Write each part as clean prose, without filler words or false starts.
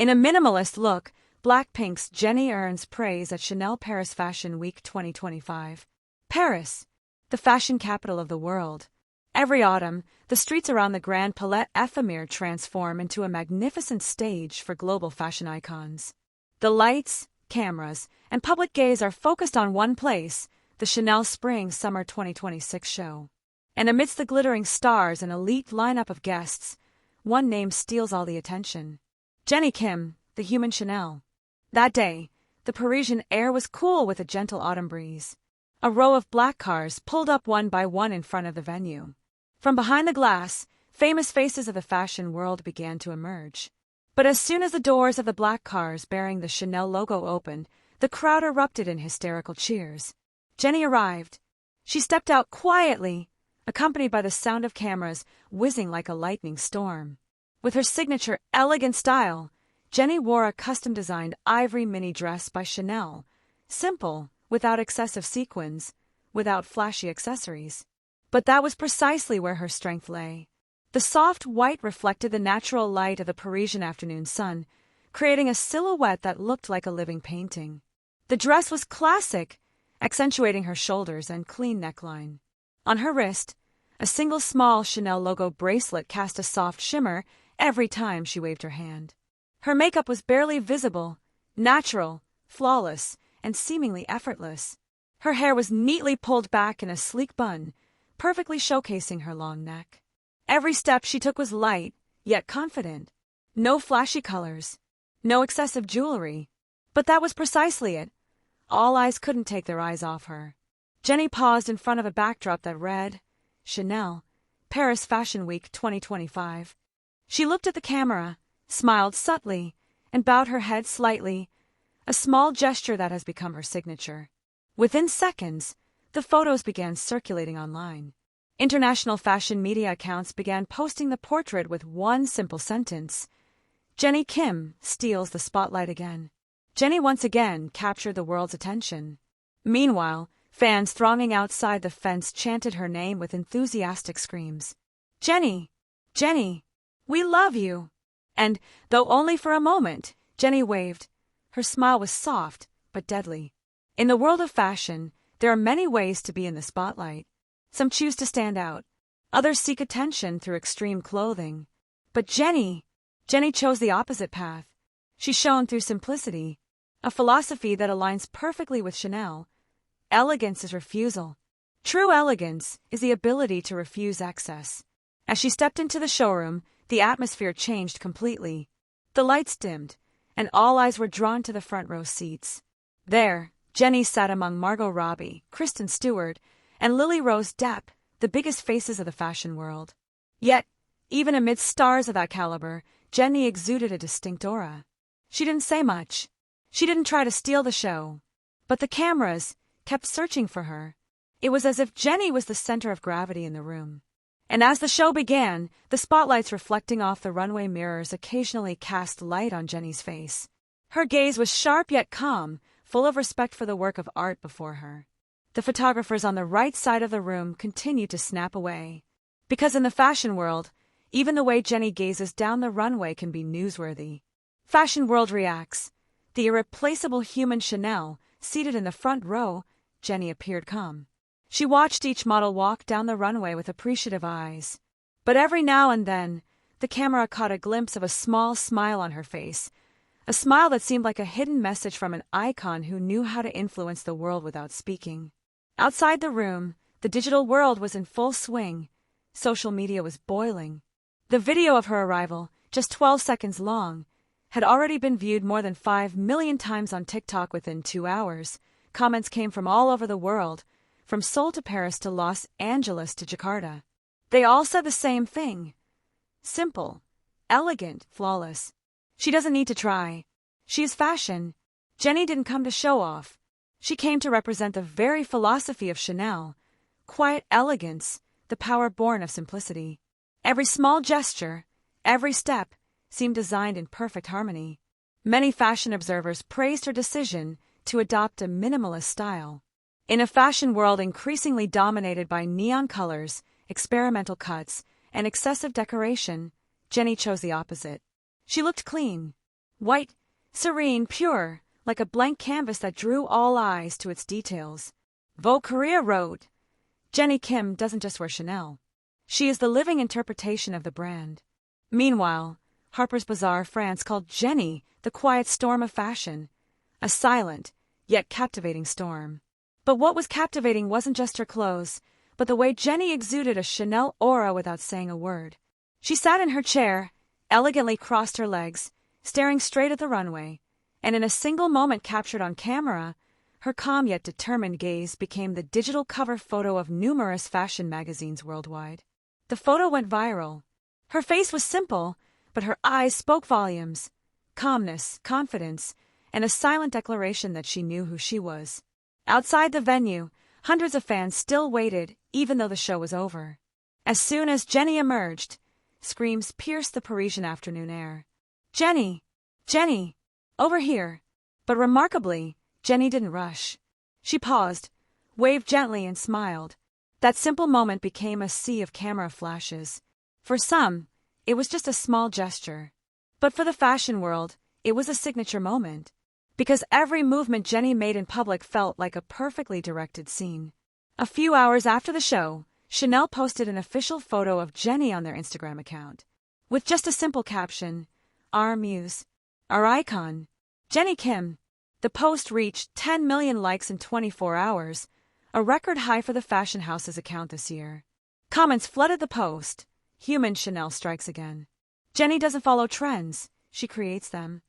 In a minimalist look, Blackpink's Jennie earns praise at Chanel Paris Fashion Week 2025. Paris, the fashion capital of the world. Every autumn, the streets around the Grand Palais Éphémère transform into a magnificent stage for global fashion icons. The lights, cameras, and public gaze are focused on one place, the Chanel Spring-Summer 2026 show. And amidst the glittering stars and elite lineup of guests, one name steals all the attention. Jennie Kim, the human Chanel. That day, the Parisian air was cool with a gentle autumn breeze. A row of black cars pulled up one by one in front of the venue. From behind the glass, famous faces of the fashion world began to emerge. But as soon as the doors of the black cars bearing the Chanel logo opened, the crowd erupted in hysterical cheers. Jennie arrived. She stepped out quietly, accompanied by the sound of cameras whizzing like a lightning storm. With her signature elegant style, Jennie wore a custom-designed ivory mini dress by Chanel, simple, without excessive sequins, without flashy accessories. But that was precisely where her strength lay. The soft white reflected the natural light of the Parisian afternoon sun, creating a silhouette that looked like a living painting. The dress was classic, accentuating her shoulders and clean neckline. On her wrist, a single small Chanel logo bracelet cast a soft shimmer every time she waved her hand. Her makeup was barely visible, natural, flawless, and seemingly effortless. Her hair was neatly pulled back in a sleek bun, perfectly showcasing her long neck. Every step she took was light, yet confident. No flashy colors, no excessive jewelry. But that was precisely it. All eyes couldn't take their eyes off her. Jennie paused in front of a backdrop that read, Chanel, Paris Fashion Week 2025. She looked at the camera, smiled subtly, and bowed her head slightly, a small gesture that has become her signature. Within seconds, the photos began circulating online. International fashion media accounts began posting the portrait with one simple sentence. Jennie Kim steals the spotlight again. Jennie once again captured the world's attention. Meanwhile, fans thronging outside the fence chanted her name with enthusiastic screams. Jennie! Jennie! We love you! And, though only for a moment, Jennie waved. Her smile was soft, but deadly. In the world of fashion, there are many ways to be in the spotlight. Some choose to stand out. Others seek attention through extreme clothing. But Jennie chose the opposite path. She shone through simplicity, a philosophy that aligns perfectly with Chanel. Elegance is refusal. True elegance is the ability to refuse excess. As she stepped into the showroom, the atmosphere changed completely. The lights dimmed, and all eyes were drawn to the front row seats. There, Jennie sat among Margot Robbie, Kristen Stewart, and Lily Rose Depp, the biggest faces of the fashion world. Yet, even amidst stars of that caliber, Jennie exuded a distinct aura. She didn't say much. She didn't try to steal the show. But the cameras kept searching for her. It was as if Jennie was the center of gravity in the room. And as the show began, the spotlights reflecting off the runway mirrors occasionally cast light on Jennie's face. Her gaze was sharp yet calm, full of respect for the work of art before her. The photographers on the right side of the room continued to snap away. Because in the fashion world, even the way Jennie gazes down the runway can be newsworthy. Fashion world reacts. The irreplaceable human Chanel, seated in the front row, Jennie appeared calm. She watched each model walk down the runway with appreciative eyes. But every now and then, the camera caught a glimpse of a small smile on her face, a smile that seemed like a hidden message from an icon who knew how to influence the world without speaking. Outside the room, the digital world was in full swing. Social media was boiling. The video of her arrival, just 12 seconds long, had already been viewed more than 5 million times on TikTok within 2 hours. Comments came from all over the world, from Seoul to Paris to Los Angeles to Jakarta. They all said the same thing. Simple, elegant, flawless. She doesn't need to try. She is fashion. Jennie didn't come to show off. She came to represent the very philosophy of Chanel. Quiet elegance, the power born of simplicity. Every small gesture, every step, seemed designed in perfect harmony. Many fashion observers praised her decision to adopt a minimalist style. In a fashion world increasingly dominated by neon colors, experimental cuts, and excessive decoration, Jennie chose the opposite. She looked clean, White, serene, pure, like a blank canvas that drew all eyes to its details. Vogue Korea wrote, Jennie Kim doesn't just wear Chanel. She is the living interpretation of the brand. Meanwhile, Harper's Bazaar France called Jennie the quiet storm of fashion, a silent, yet captivating storm. But what was captivating wasn't just her clothes, but the way Jennie exuded a Chanel aura without saying a word. She sat in her chair, elegantly crossed her legs, staring straight at the runway, and in a single moment captured on camera, her calm yet determined gaze became the digital cover photo of numerous fashion magazines worldwide. The photo went viral. Her face was simple, but her eyes spoke volumes. Calmness, confidence, and a silent declaration that she knew who she was. Outside the venue, hundreds of fans still waited, even though the show was over. As soon as Jennie emerged, screams pierced the Parisian afternoon air. Jennie! Jennie! Over here! But remarkably, Jennie didn't rush. She paused, waved gently and smiled. That simple moment became a sea of camera flashes. For some, it was just a small gesture. But for the fashion world, it was a signature moment. Because every movement Jennie made in public felt like a perfectly directed scene. A few hours after the show, Chanel posted an official photo of Jennie on their Instagram account. With just a simple caption, Our muse, our icon, Jennie Kim. The post reached 10 million likes in 24 hours, a record high for the fashion house's account this year. Comments flooded the post. Human Chanel strikes again. Jennie doesn't follow trends, she creates them.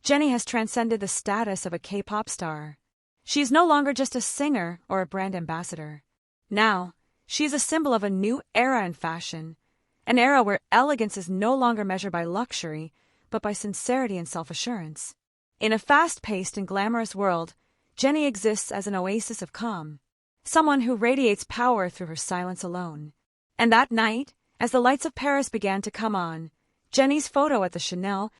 Jennie has transcended the status of a K-pop star. She is no longer just a singer or a brand ambassador. Now, she is a symbol of a new era in fashion, an era where elegance is no longer measured by luxury, but by sincerity and self-assurance. In a fast-paced and glamorous world, Jennie exists as an oasis of calm, someone who radiates power through her silence alone. And that night, as the lights of Paris began to come on, Jennie's photo at the Chanel